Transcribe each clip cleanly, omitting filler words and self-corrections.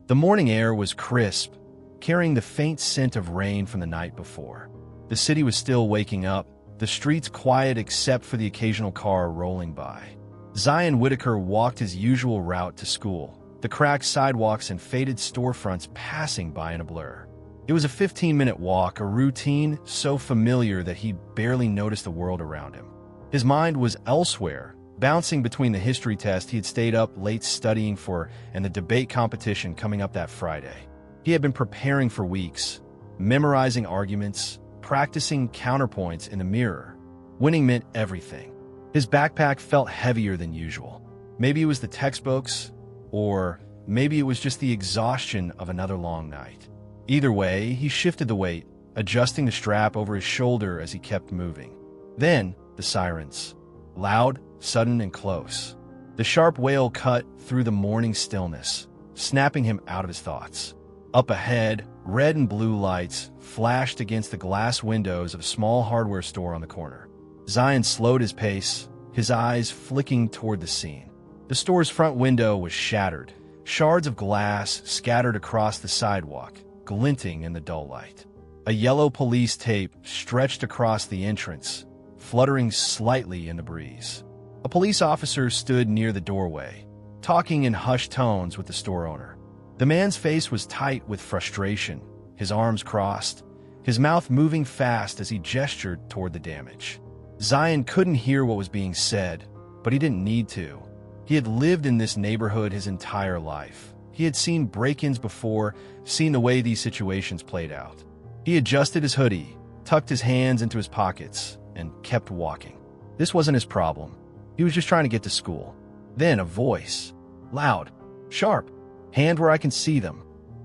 The morning air was crisp, carrying the faint scent of rain from the night before. The city was still waking up, the streets quiet except for the occasional car rolling by. Zion Whitaker walked his usual route to school, the cracked sidewalks and faded storefronts passing by in a blur. It was a 15-minute walk, a routine so familiar that he barely noticed the world around him. His mind was elsewhere, bouncing between the history test he had stayed up late studying for and the debate competition coming up that Friday. He had been preparing for weeks, memorizing arguments, practicing counterpoints in the mirror. Winning meant everything. His backpack felt heavier than usual. Maybe it was the textbooks, or maybe it was just the exhaustion of another long night. Either way, he shifted the weight, adjusting the strap over his shoulder as he kept moving. Then, the sirens. Loud, sudden, and close. The sharp wail cut through the morning stillness, snapping him out of his thoughts. Up ahead, red and blue lights flashed against the glass windows of a small hardware store on the corner. Zion slowed his pace, his eyes flicking toward the scene. The store's front window was shattered, shards of glass scattered across the sidewalk, glinting in the dull light. A yellow police tape stretched across the entrance, fluttering slightly in the breeze. A police officer stood near the doorway, talking in hushed tones with the store owner. The man's face was tight with frustration, his arms crossed, his mouth moving fast as he gestured toward the damage. Zion couldn't hear what was being said, but he didn't need to. He had lived in this neighborhood his entire life. He had seen break-ins before, seen the way these situations played out. He adjusted his hoodie, tucked his hands into his pockets, and kept walking. This wasn't his problem. He was just trying to get to school. Then a voice. Loud. Sharp. Hand where I can see them.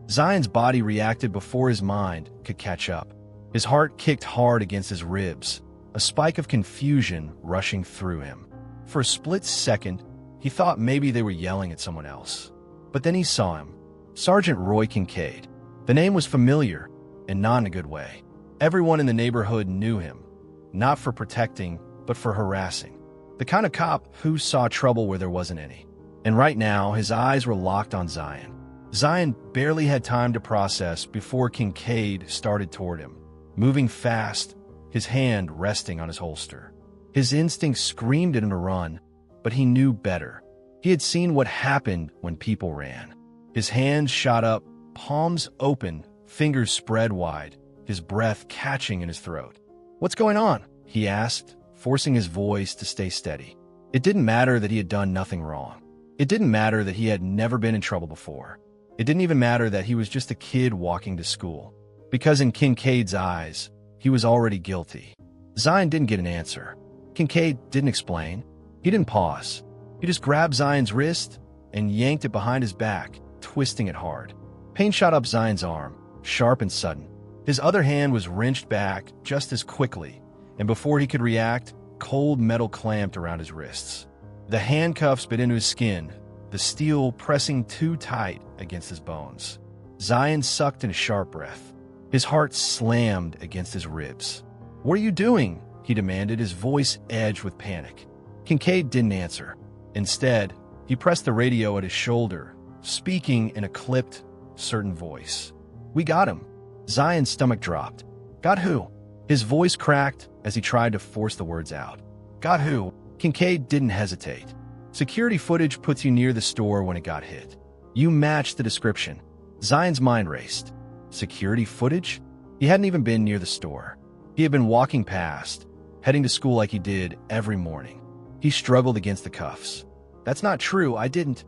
Zion's body reacted before his mind could catch up. His heart kicked hard against his ribs, a spike of confusion rushing through him. For a split second, he thought maybe they were yelling at someone else. But then he saw him. Sergeant Roy Kincaid. The name was familiar, and not in a good way. Everyone in the neighborhood knew him, not for protecting, but for harassing. The kind of cop who saw trouble where there wasn't any. And right now, his eyes were locked on Zion. Zion barely had time to process before Kincaid started toward him, moving fast, his hand resting on his holster. His instincts screamed at him to run, but he knew better. He had seen what happened when people ran. His hands shot up, palms open, fingers spread wide, his breath catching in his throat. "What's going on?" he asked, forcing his voice to stay steady. It didn't matter that he had done nothing wrong. It didn't matter that he had never been in trouble before. It didn't even matter that he was just a kid walking to school. Because in Kincaid's eyes, he was already guilty. Zion didn't get an answer. Kincaid didn't explain. He didn't pause. He just grabbed Zion's wrist and yanked it behind his back, twisting it hard. Pain shot up Zion's arm, sharp and sudden. His other hand was wrenched back just as quickly, and before he could react, cold metal clamped around his wrists. The handcuffs bit into his skin, the steel pressing too tight against his bones. Zion sucked in a sharp breath. His heart slammed against his ribs. "What are you doing?" he demanded, his voice edged with panic. Kincaid didn't answer. Instead, he pressed the radio at his shoulder, speaking in a clipped, certain voice. "We got him." Zion's stomach dropped. "Got who?" His voice cracked as he tried to force the words out. "Got who?" Kincaid didn't hesitate. "Security footage puts you near the store when it got hit. You matched the description." Zion's mind raced. Security footage? He hadn't even been near the store. He had been walking past, heading to school like he did every morning. He struggled against the cuffs. "That's not true, I didn't."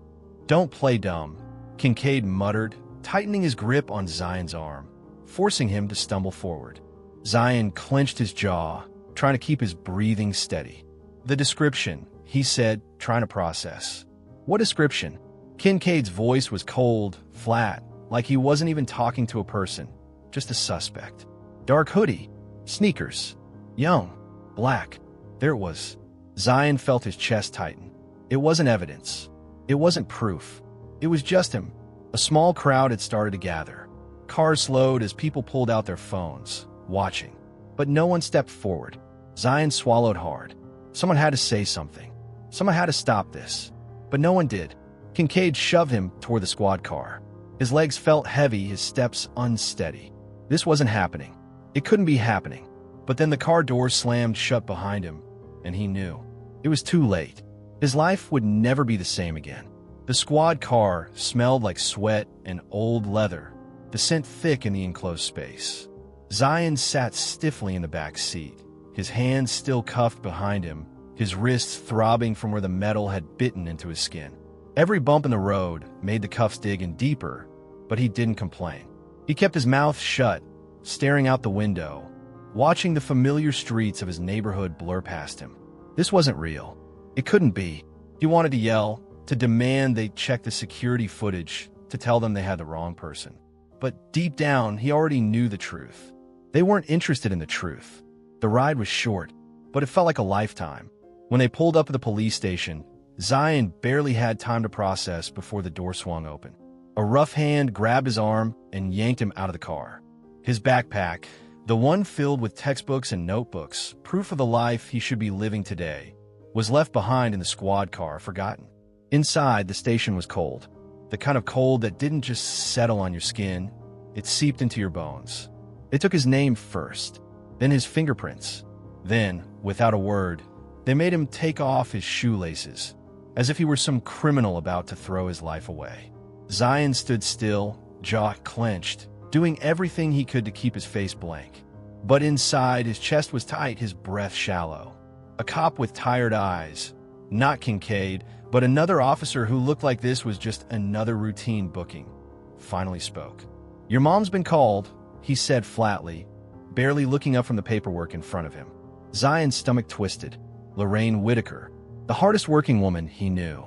"Don't play dumb," Kincaid muttered, tightening his grip on Zion's arm, forcing him to stumble forward. Zion clenched his jaw, trying to keep his breathing steady. "The description," he said, trying to process. "What description?" Kincaid's voice was cold, flat, like he wasn't even talking to a person, just a suspect. "Dark hoodie, sneakers, young, black." There it was. Zion felt his chest tighten. It wasn't evidence. It wasn't proof. It was just him. A small crowd had started to gather. Cars slowed as people pulled out their phones, watching. But no one stepped forward. Zion swallowed hard. Someone had to say something. Someone had to stop this. But no one did. Kincaid shoved him toward the squad car. His legs felt heavy, his steps unsteady. This wasn't happening. It couldn't be happening. But then the car door slammed shut behind him, and he knew. It was too late. His life would never be the same again. The squad car smelled like sweat and old leather, the scent thick in the enclosed space. Zion sat stiffly in the back seat, his hands still cuffed behind him, his wrists throbbing from where the metal had bitten into his skin. Every bump in the road made the cuffs dig in deeper, but he didn't complain. He kept his mouth shut, staring out the window, watching the familiar streets of his neighborhood blur past him. This wasn't real. It couldn't be. He wanted to yell, to demand they check the security footage, to tell them they had the wrong person. But deep down, he already knew the truth. They weren't interested in the truth. The ride was short, but it felt like a lifetime. When they pulled up at the police station, Zion barely had time to process before the door swung open. A rough hand grabbed his arm and yanked him out of the car. His backpack, the one filled with textbooks and notebooks, proof of the life he should be living today, was left behind in the squad car, forgotten. Inside, the station was cold. The kind of cold that didn't just settle on your skin, it seeped into your bones. They took his name first, then his fingerprints. Then, without a word, they made him take off his shoelaces, as if he were some criminal about to throw his life away. Zion stood still, jaw clenched, doing everything he could to keep his face blank. But inside, his chest was tight, his breath shallow. A cop with tired eyes, not Kincaid, but another officer who looked like this was just another routine booking, finally spoke. "Your mom's been called," he said flatly, barely looking up from the paperwork in front of him. Zion's stomach twisted. Lorraine Whitaker, the hardest working woman he knew.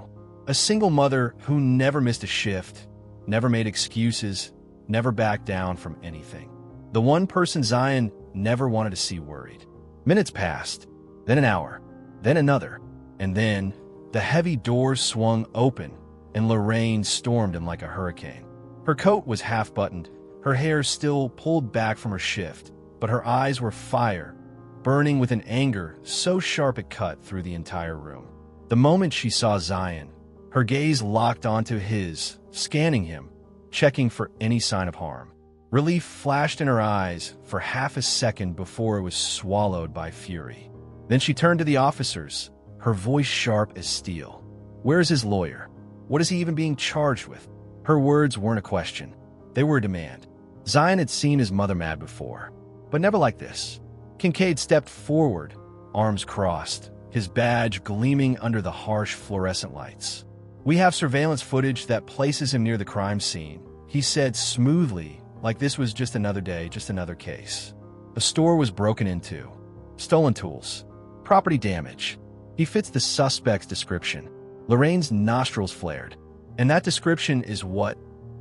A single mother who never missed a shift, never made excuses, never backed down from anything. The one person Zion never wanted to see worried. Minutes passed, then an hour, then another, and then the heavy doors swung open and Lorraine stormed him like a hurricane. Her coat was half-buttoned, her hair still pulled back from her shift, but her eyes were fire, burning with an anger so sharp it cut through the entire room. The moment she saw Zion, her gaze locked onto his, scanning him, checking for any sign of harm. Relief flashed in her eyes for half a second before it was swallowed by fury. Then she turned to the officers, her voice sharp as steel. "Where is his lawyer? What is he even being charged with?" Her words weren't a question. They were a demand. Zion had seen his mother mad before, but never like this. Kincaid stepped forward, arms crossed, his badge gleaming under the harsh fluorescent lights. "We have surveillance footage that places him near the crime scene," he said smoothly, like this was just another day, just another case. The store was broken into. Stolen tools. Property damage. He fits the suspect's description. Lorraine's nostrils flared. "And that description is what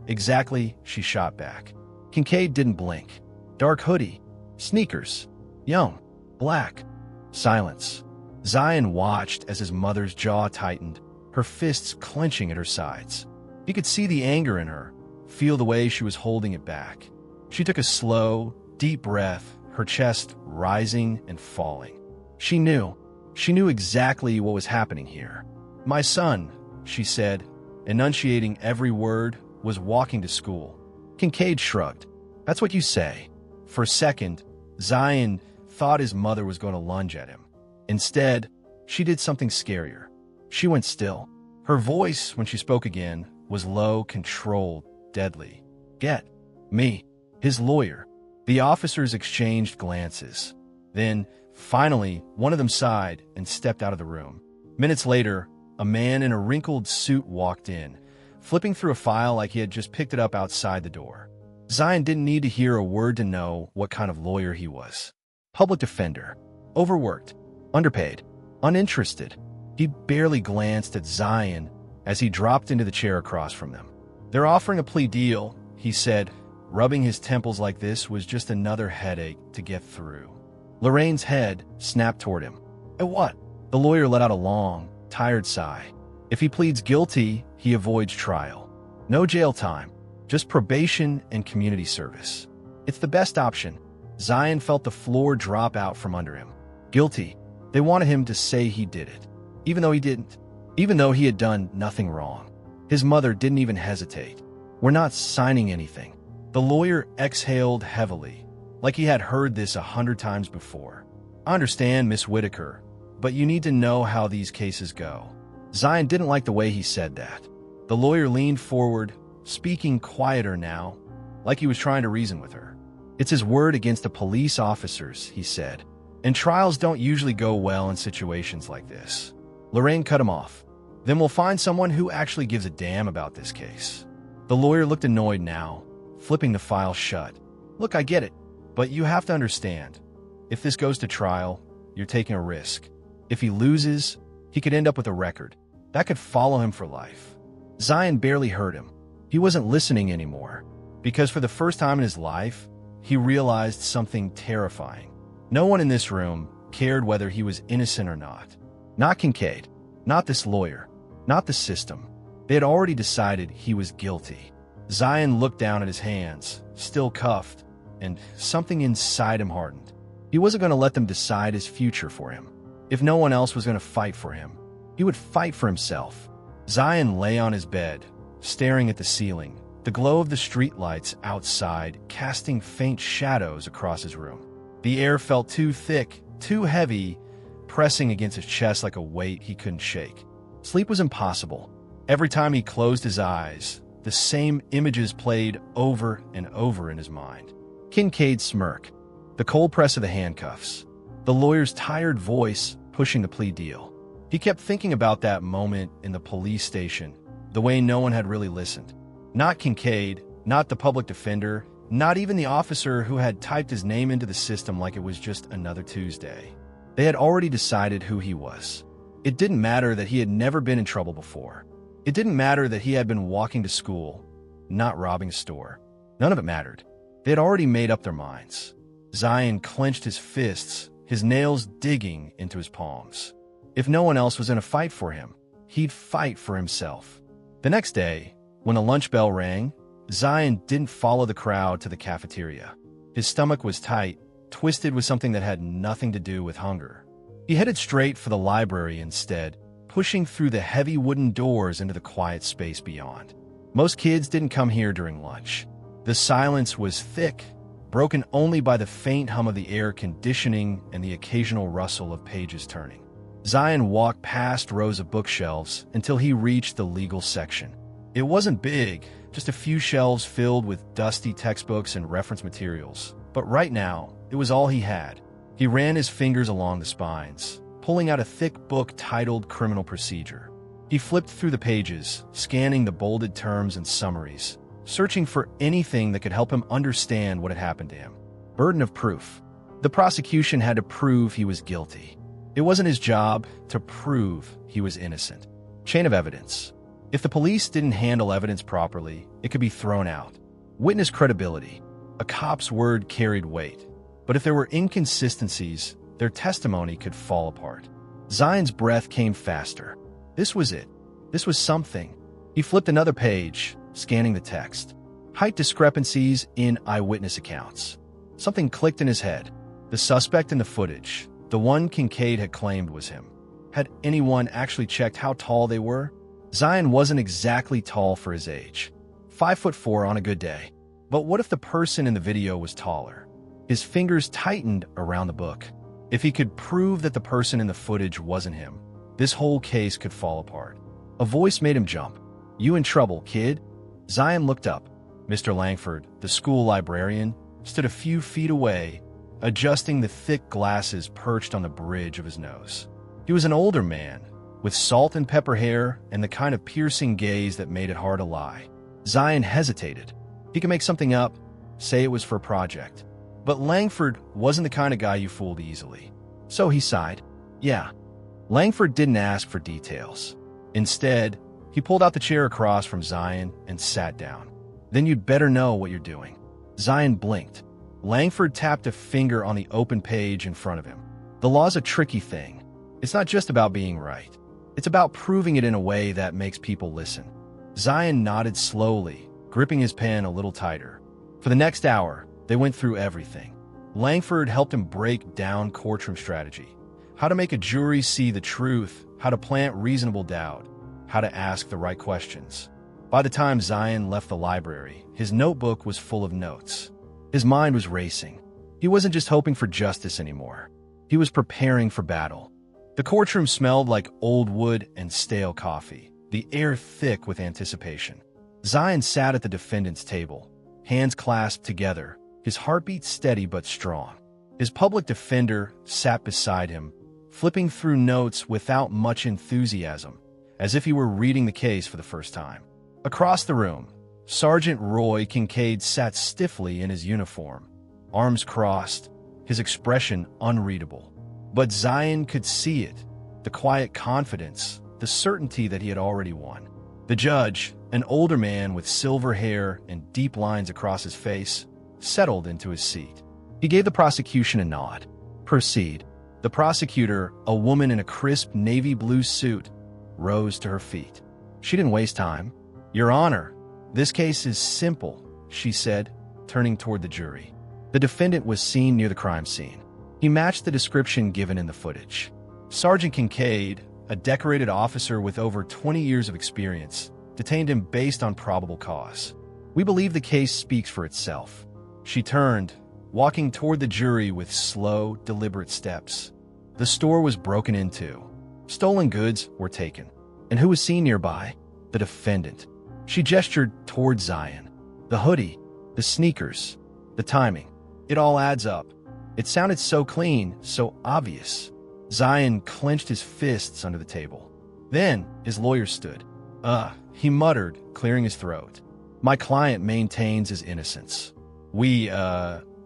exactly?" she shot back. Kincaid didn't blink. Dark hoodie. Sneakers. Young. Black. Silence. Zion watched as his mother's jaw tightened, her fists clenching at her sides. He could see the anger in her, feel the way she was holding it back. She took a slow, deep breath, her chest rising and falling. She knew exactly what was happening here. "My son," she said, enunciating every word, "was walking to school." Kincaid shrugged. "That's what you say." For a second, Zion thought his mother was going to lunge at him. Instead, she did something scarier. She went still. Her voice, when she spoke again, was low, controlled, deadly. "Get me his lawyer." The officers exchanged glances. Then, finally, one of them sighed and stepped out of the room. Minutes later, a man in a wrinkled suit walked in, flipping through a file like he had just picked it up outside the door. Zion didn't need to hear a word to know what kind of lawyer he was. Public defender. Overworked. Underpaid. Uninterested. He barely glanced at Zion as he dropped into the chair across from them. "They're offering a plea deal," he said. Rubbing his temples like this was just another headache to get through. Lorraine's head snapped toward him. "At what?" The lawyer let out a long, tired sigh. "If he pleads guilty, he avoids trial. No jail time, just probation and community service. It's the best option." Zion felt the floor drop out from under him. Guilty. They wanted him to say he did it, even though he didn't. Even though he had done nothing wrong. His mother didn't even hesitate. We're not signing anything. The lawyer exhaled heavily, like he had heard this 100 times before. I understand, Miss Whitaker, but you need to know how these cases go. Zion didn't like the way he said that. The lawyer leaned forward, speaking quieter now, like he was trying to reason with her. It's his word against the police officers, he said. And trials don't usually go well in situations like this. Lorraine cut him off. Then we'll find someone who actually gives a damn about this case. The lawyer looked annoyed now, flipping the file shut. Look, I get it, but you have to understand. If this goes to trial, you're taking a risk. If he loses, he could end up with a record. That could follow him for life. Zion barely heard him. He wasn't listening anymore, because for the first time in his life, he realized something terrifying. No one in this room cared whether he was innocent or not. Not Kincaid, not this lawyer, not the system. They had already decided he was guilty. Zion looked down at his hands, still cuffed, and something inside him hardened. He wasn't going to let them decide his future for him. If no one else was going to fight for him, he would fight for himself. Zion lay on his bed, staring at the ceiling, the glow of the streetlights outside casting faint shadows across his room. The air felt too thick, too heavy, pressing against his chest like a weight he couldn't shake. Sleep was impossible. Every time he closed his eyes, the same images played over and over in his mind. Kincaid's smirk, the cold press of the handcuffs, the lawyer's tired voice pushing the plea deal. He kept thinking about that moment in the police station, the way no one had really listened. Not Kincaid, not the public defender, not even the officer who had typed his name into the system like it was just another Tuesday. They had already decided who he was. It didn't matter that he had never been in trouble before. It didn't matter that he had been walking to school, not robbing a store. None of it mattered. They had already made up their minds. Zion clenched his fists, his nails digging into his palms. If no one else was in a fight for him, he'd fight for himself. The next day, when the lunch bell rang, Zion didn't follow the crowd to the cafeteria. His stomach was tight, twisted with something that had nothing to do with hunger. He headed straight for the library instead, pushing through the heavy wooden doors into the quiet space beyond. Most kids didn't come here during lunch. The silence was thick, broken only by the faint hum of the air conditioning and the occasional rustle of pages turning. Zion walked past rows of bookshelves until he reached the legal section. It wasn't big, just a few shelves filled with dusty textbooks and reference materials. But right now, it was all he had. He ran his fingers along the spines, pulling out a thick book titled Criminal Procedure. He flipped through the pages, scanning the bolded terms and summaries, searching for anything that could help him understand what had happened to him. Burden of proof. The prosecution had to prove he was guilty. It wasn't his job to prove he was innocent. Chain of evidence. If the police didn't handle evidence properly, it could be thrown out. Witness credibility. A cop's word carried weight. But if there were inconsistencies, their testimony could fall apart. Zion's breath came faster. This was it. This was something. He flipped another page, scanning the text. Height discrepancies in eyewitness accounts. Something clicked in his head. The suspect in the footage, the one Kincaid had claimed was him. Had anyone actually checked how tall they were? Zion wasn't exactly tall for his age. 5'4" on a good day. But what if the person in the video was taller? His fingers tightened around the book. If he could prove that the person in the footage wasn't him, this whole case could fall apart. A voice made him jump. "You in trouble, kid?" Zion looked up. Mr. Langford, the school librarian, stood a few feet away, adjusting the thick glasses perched on the bridge of his nose. He was an older man, with salt and pepper hair and the kind of piercing gaze that made it hard to lie. Zion hesitated. He could make something up, say it was for a project. But Langford wasn't the kind of guy you fooled easily. So he sighed. Yeah. Langford didn't ask for details. Instead, he pulled out the chair across from Zion and sat down. Then you'd better know what you're doing. Zion blinked. Langford tapped a finger on the open page in front of him. The law's a tricky thing. It's not just about being right. It's about proving it in a way that makes people listen. Zion nodded slowly, gripping his pen a little tighter. For the next hour, they went through everything. Langford helped him break down courtroom strategy. How to make a jury see the truth, how to plant reasonable doubt, how to ask the right questions. By the time Zion left the library, his notebook was full of notes. His mind was racing. He wasn't just hoping for justice anymore. He was preparing for battle. The courtroom smelled like old wood and stale coffee, the air thick with anticipation. Zion sat at the defendant's table, hands clasped together, his heartbeat steady but strong. His public defender sat beside him, flipping through notes without much enthusiasm, as if he were reading the case for the first time. Across the room, Sergeant Roy Kincaid sat stiffly in his uniform, arms crossed, his expression unreadable. But Zion could see it, the quiet confidence, the certainty that he had already won. The judge, an older man with silver hair and deep lines across his face, settled into his seat. He gave the prosecution a nod. Proceed. The prosecutor, a woman in a crisp navy blue suit, rose to her feet. She didn't waste time. Your Honor, this case is simple, she said, turning toward the jury. The defendant was seen near the crime scene. He matched the description given in the footage. Sergeant Kincaid, a decorated officer with over 20 years of experience, detained him based on probable cause. We believe the case speaks for itself. She turned, walking toward the jury with slow, deliberate steps. The store was broken into. Stolen goods were taken. And who was seen nearby? The defendant. She gestured toward Zion. The hoodie, the sneakers, the timing. It all adds up. It sounded so clean, so obvious. Zion clenched his fists under the table. Then his lawyer stood. He muttered, clearing his throat. My client maintains his innocence. We,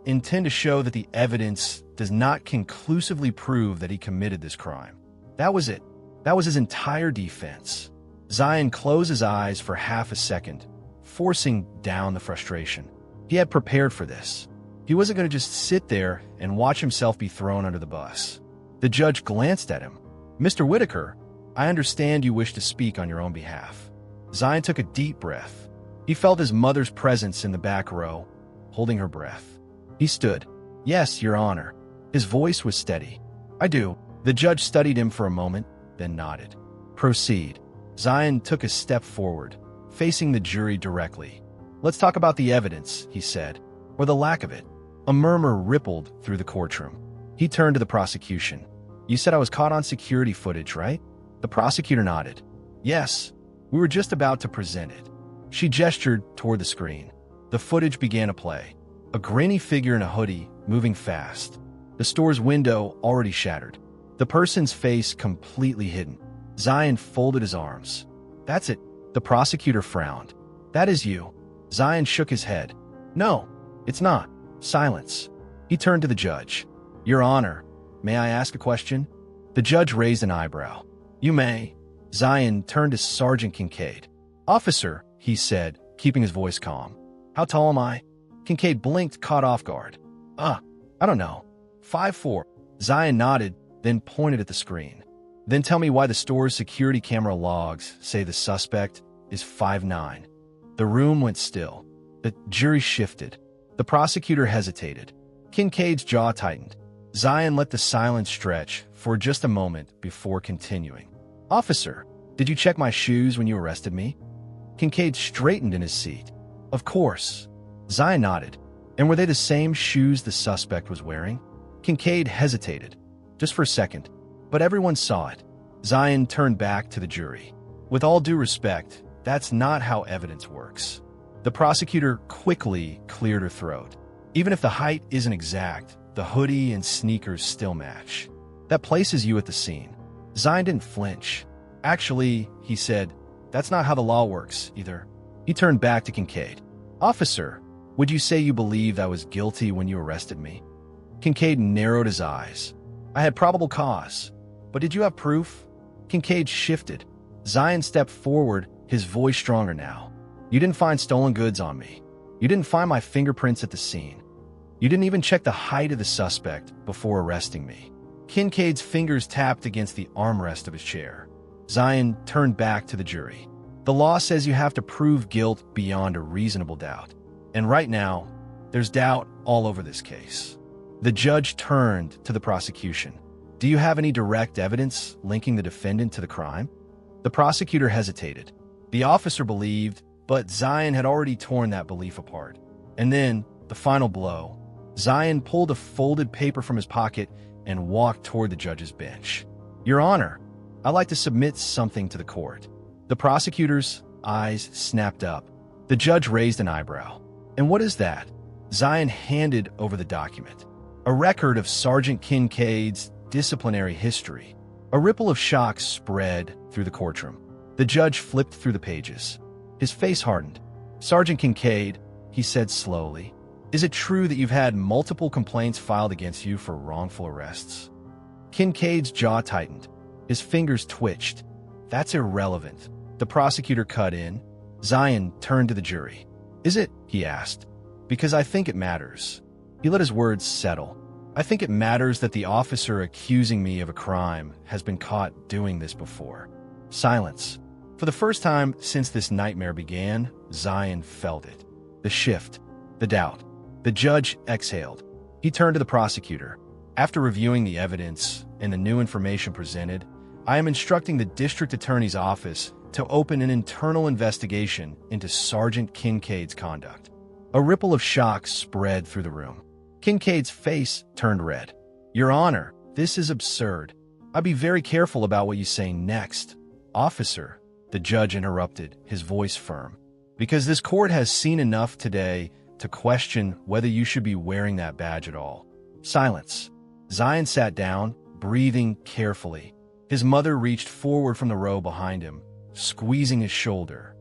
intend to show that the evidence does not conclusively prove that he committed this crime. That was it. That was his entire defense. Zion closed his eyes for half a second, forcing down the frustration. He had prepared for this. He wasn't going to just sit there and watch himself be thrown under the bus. The judge glanced at him. Mr. Whitaker, I understand you wish to speak on your own behalf. Zion took a deep breath. He felt his mother's presence in the back row, holding her breath. He stood. Yes, Your Honor. His voice was steady. I do. The judge studied him for a moment, then nodded. Proceed. Zion took a step forward, facing the jury directly. Let's talk about the evidence, he said, or the lack of it. A murmur rippled through the courtroom. He turned to the prosecution. You said I was caught on security footage, right? The prosecutor nodded. Yes, we were just about to present it. She gestured toward the screen. The footage began to play. A grainy figure in a hoodie, moving fast. The store's window already shattered. The person's face completely hidden. Zion folded his arms. That's it. The prosecutor frowned. That is you. Zion shook his head. No, it's not. Silence. He turned to the judge. Your Honor, may I ask a question? The judge raised an eyebrow. You may. Zion turned to Sergeant Kincaid. Officer, he said, keeping his voice calm. How tall am I? Kincaid blinked, caught off guard. I don't know. 5'4". Zion nodded, then pointed at the screen. Then tell me why the store's security camera logs say the suspect is 5'9". The room went still. The jury shifted. The prosecutor hesitated. Kincaid's jaw tightened. Zion let the silence stretch for just a moment before continuing. Officer, did you check my shoes when you arrested me? Kincaid straightened in his seat. Of course. Zion nodded. And were they the same shoes the suspect was wearing? Kincaid hesitated, just for a second, but everyone saw it. Zion turned back to the jury. With all due respect, that's not how evidence works. The prosecutor quickly cleared her throat. Even if the height isn't exact, the hoodie and sneakers still match. That places you at the scene. Zion didn't flinch. Actually, he said, that's not how the law works, either. He turned back to Kincaid. Officer, would you say you believed I was guilty when you arrested me? Kincaid narrowed his eyes. I had probable cause. But did you have proof? Kincaid shifted. Zion stepped forward, his voice stronger now. You didn't find stolen goods on me. You didn't find my fingerprints at the scene. You didn't even check the height of the suspect before arresting me. Kincaid's fingers tapped against the armrest of his chair. Zion turned back to the jury. The law says you have to prove guilt beyond a reasonable doubt. And right now, there's doubt all over this case. The judge turned to the prosecution. Do you have any direct evidence linking the defendant to the crime? The prosecutor hesitated. The officer believed But Zion had already torn that belief apart. And then, the final blow, Zion pulled a folded paper from his pocket and walked toward the judge's bench. "Your Honor, I'd like to submit something to the court." The prosecutor's eyes snapped up. The judge raised an eyebrow. "And what is that?" Zion handed over the document. "A record of Sergeant Kincaid's disciplinary history." A ripple of shock spread through the courtroom. The judge flipped through the pages. His face hardened. "Sergeant Kincaid," he said slowly, "is it true that you've had multiple complaints filed against you for wrongful arrests?" Kincaid's jaw tightened. His fingers twitched. "That's irrelevant." The prosecutor cut in. Zion turned to the jury. "Is it?" he asked. "Because I think it matters." He let his words settle. "I think it matters that the officer accusing me of a crime has been caught doing this before." Silence. For the first time since this nightmare began, Zion felt it. The shift. The doubt. The judge exhaled. He turned to the prosecutor. "After reviewing the evidence and the new information presented, I am instructing the district attorney's office to open an internal investigation into Sergeant Kincaid's conduct." A ripple of shock spread through the room. Kincaid's face turned red. "Your Honor, this is absurd. I'd be very careful about what you say next." "Officer," the judge interrupted, his voice firm, "because this court has seen enough today to question whether you should be wearing that badge at all." Silence. Zion sat down, breathing carefully. His mother reached forward from the row behind him, squeezing his shoulder.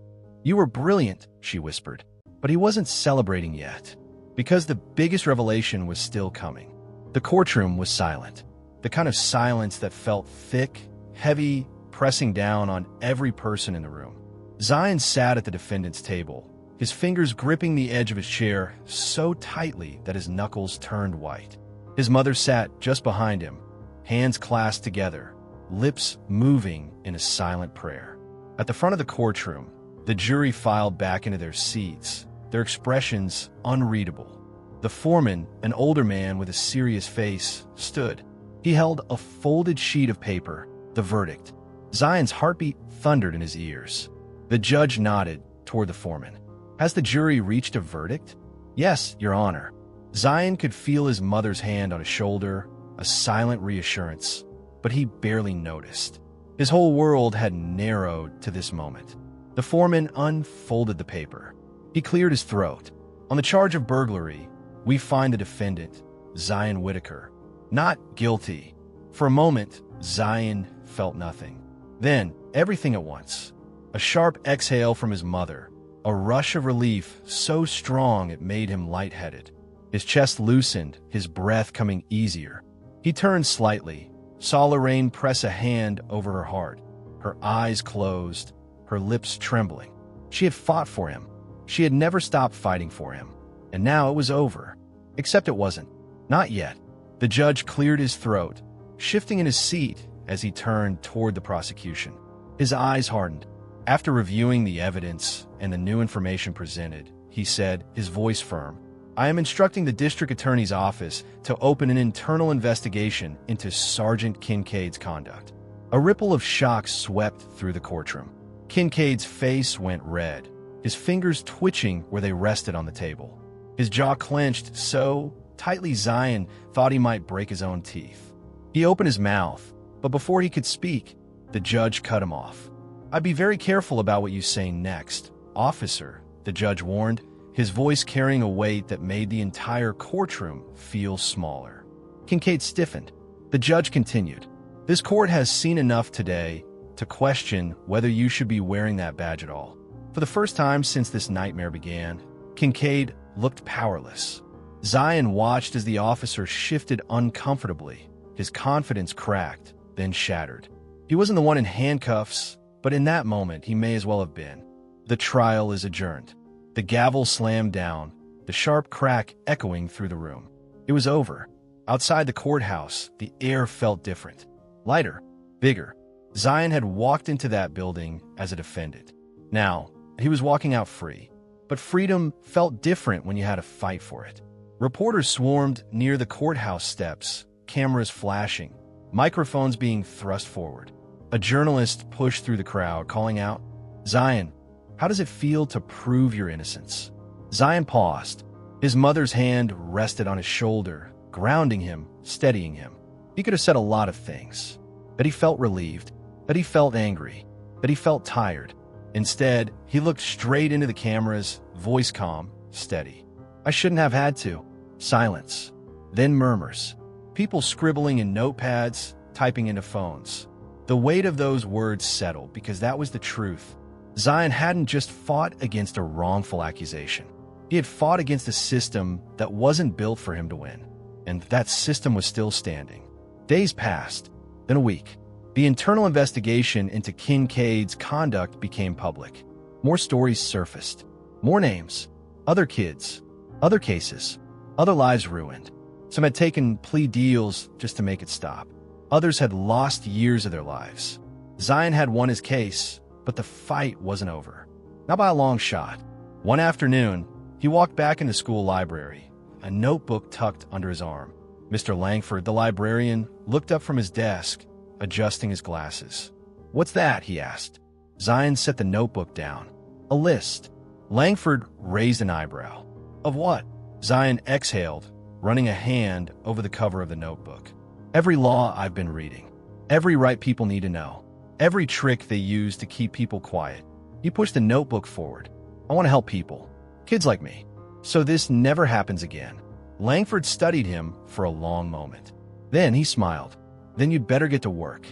"You were brilliant," she whispered. But he wasn't celebrating yet, because the biggest revelation was still coming. The courtroom was silent, the kind of silence that felt thick, heavy, pressing down on every person in the room. Zion sat at the defendant's table, his fingers gripping the edge of his chair so tightly that his knuckles turned white. His mother sat just behind him, hands clasped together, lips moving in a silent prayer. At the front of the courtroom, the jury filed back into their seats, their expressions unreadable. The foreman, an older man with a serious face, stood. He held a folded sheet of paper, the verdict. Zion's heartbeat thundered in his ears. The judge nodded toward the foreman. "Has the jury reached a verdict?" "Yes, Your Honor." Zion could feel his mother's hand on his shoulder, a silent reassurance, but he barely noticed. His whole world had narrowed to this moment. The foreman unfolded the paper. He cleared his throat. "On the charge of burglary, we find the defendant, Zion Whitaker, not guilty." For a moment, Zion felt nothing. Then, everything at once. A sharp exhale from his mother, a rush of relief so strong it made him lightheaded. His chest loosened, his breath coming easier. He turned slightly, saw Lorraine press a hand over her heart, her eyes closed, her lips trembling. She had fought for him. She had never stopped fighting for him. And now it was over. Except it wasn't. Not yet. The judge cleared his throat, shifting in his seat as he turned toward the prosecution. His eyes hardened. After reviewing the evidence and the new information presented, he said, his voice firm, "I am instructing the district attorney's office to open an internal investigation into Sergeant Kincaid's conduct." A ripple of shock swept through the courtroom. Kincaid's face went red, his fingers twitching where they rested on the table. His jaw clenched so tightly Zion thought he might break his own teeth. He opened his mouth, but before he could speak, the judge cut him off. "I'd be very careful about what you say next, officer," the judge warned, his voice carrying a weight that made the entire courtroom feel smaller. Kincaid stiffened. The judge continued, "This court has seen enough today to question whether you should be wearing that badge at all." For the first time since this nightmare began, Kincaid looked powerless. Zion watched as the officer shifted uncomfortably, his confidence cracked, then shattered. He wasn't the one in handcuffs, but in that moment he may as well have been. The trial is adjourned. The gavel slammed down, the sharp crack echoing through the room. It was over. Outside the courthouse, the air felt different. Lighter, bigger. Zion had walked into that building as a defendant. Now, he was walking out free. But freedom felt different when you had to fight for it. Reporters swarmed near the courthouse steps, cameras flashing, microphones being thrust forward. A journalist pushed through the crowd, calling out, "Zion, How does it feel to prove your innocence? Zion paused. His mother's hand rested on his shoulder, grounding him, steadying him. He could have said a lot of things. That he felt relieved, that he felt angry, that he felt tired. Instead, he looked straight into the cameras, voice calm, steady. I shouldn't have had to. Silence. Then murmurs. People scribbling in notepads, typing into phones. The weight of those words settled because that was the truth. Zion hadn't just fought against a wrongful accusation. He had fought against a system that wasn't built for him to win. And that system was still standing. Days passed, then a week. The internal investigation into Kincaid's conduct became public. More stories surfaced. More names. Other kids. Other cases. Other lives ruined. Some had taken plea deals just to make it stop. Others had lost years of their lives. Zion had won his case, but the fight wasn't over. Not by a long shot. One afternoon, he walked back in the school library, a notebook tucked under his arm. Mr. Langford, the librarian, looked up from his desk, adjusting his glasses. "What's that?" he asked. Zion set the notebook down. "A list." Langford raised an eyebrow. "Of what?" Zion exhaled, running a hand over the cover of the notebook. "Every law I've been reading. Every right people need to know. Every trick they use to keep people quiet." He pushed the notebook forward. "I want to help people. Kids like me. So this never happens again." Langford studied him for a long moment. Then he smiled. "Then you'd better get to work."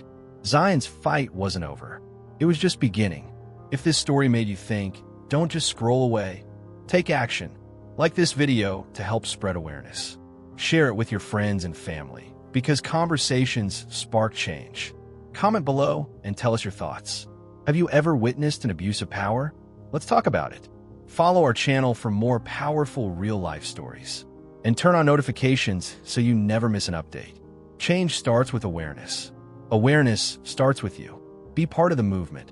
Zion's fight wasn't over. It was just beginning. If this story made you think, don't just scroll away. Take action. Like this video to help spread awareness. Share it with your friends and family, because conversations spark change. Comment below and tell us your thoughts. Have you ever witnessed an abuse of power? Let's talk about it. Follow our channel for more powerful real-life stories. And turn on notifications so you never miss an update. Change starts with awareness. Awareness starts with you. Be part of the movement.